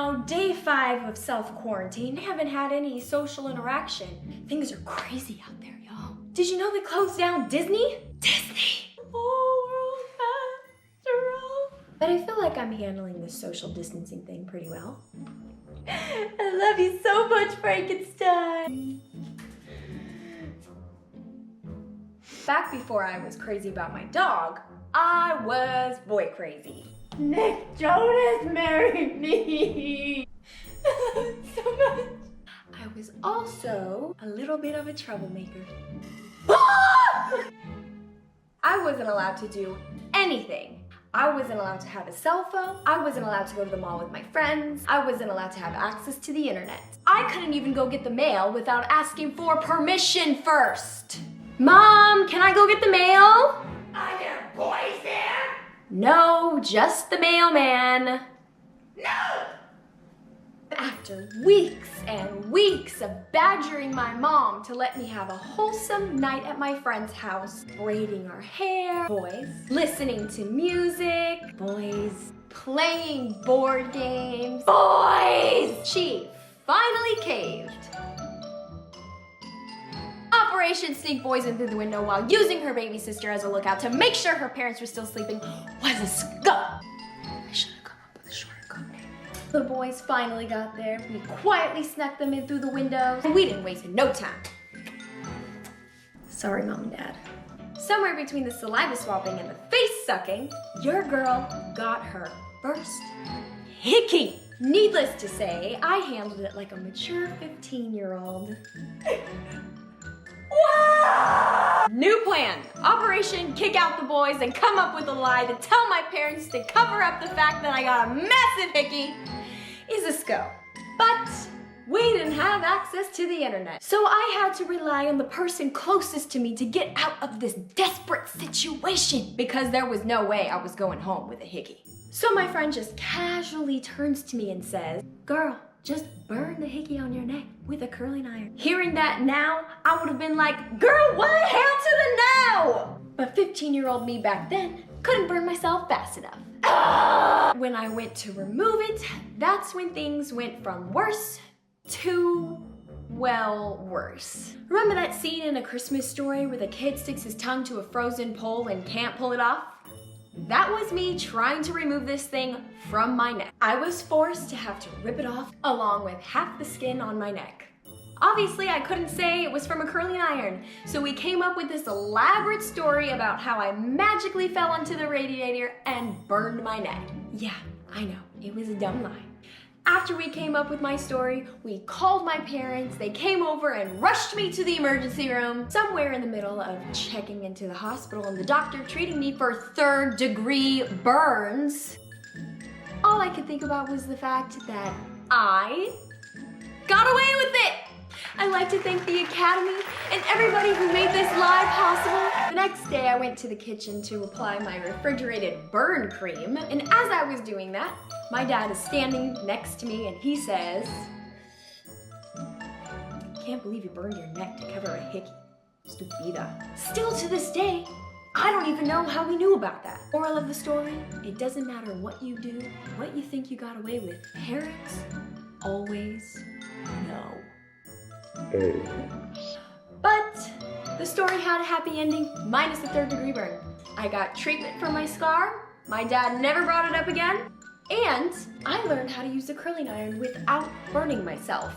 now day 5 of self-quarantine. Haven't had any social interaction. Things are crazy out there, y'all. Did you know they closed down Disney? Disney! But I feel like I'm handling this social distancing thing pretty well. I love you so much, Frankenstein! Back before I was crazy about my dog, I was boy crazy. Nick Jonas married me! I love it so much. I was also a little bit of a troublemaker. I wasn't allowed to do anything. I wasn't allowed to have a cell phone. I wasn't allowed to go to the mall with my friends. I wasn't allowed to have access to the internet. I couldn't even go get the mail without asking for permission first. Mom, can I go get the mail? Are there boys there? No, just the mailman. No! After weeks and weeks of badgering my mom to let me have a wholesome night at my friend's house, braiding our hair, boys, listening to music, boys, playing board games, boys, she finally caved. Operation Sneak Boys In Through the Window while using her baby sister as a lookout to make sure her parents were still sleeping was a scum. I should have come up with a shorter code name. The boys finally got there. We quietly snuck them in through the windows, and we didn't waste no time. Sorry, Mom and Dad. Somewhere between the saliva swapping and the face sucking, your girl got her first hickey. Needless to say, I handled it like a mature 15-year-old. New plan. Operation Kick Out the Boys and come up with a lie to tell my parents to cover up the fact that I got a massive hickey is a scope. But we didn't have access to the internet. So I had to rely on the person closest to me to get out of this desperate situation because there was no way I was going home with a hickey. So my friend just casually turns to me and says, "Girl, just burn the hickey on your neck with a curling iron." Hearing that now, I would have been like, "Girl, what? Hell to the no!" But 15-year-old me back then couldn't burn myself fast enough. When I went to remove it, that's when things went from worse to, well, worse. Remember that scene in A Christmas Story where the kid sticks his tongue to a frozen pole and can't pull it off? That was me trying to remove this thing from my neck. I was forced to have to rip it off along with half the skin on my neck. Obviously, I couldn't say it was from a curling iron, so we came up with this elaborate story about how I magically fell onto the radiator and burned my neck. Yeah, I know, it was a dumb lie. After we came up with my story, we called my parents, they came over and rushed me to the emergency room, somewhere in the middle of checking into the hospital and the doctor treating me for 3rd-degree burns. All I could think about was the fact that I got away with it. I'd like to thank the Academy and everybody who made this live possible. The next day, I went to the kitchen to apply my refrigerated burn cream, and as I was doing that, my dad is standing next to me and he says, "Can't believe you burned your neck to cover a hickey. Stupida." Still to this day, I don't even know how we knew about that. Moral of the story, it doesn't matter what you do, what you think you got away with. Parents always know. But the story had a happy ending, minus the 3rd-degree burn. I got treatment for my scar, my dad never brought it up again, and I learned how to use the curling iron without burning myself.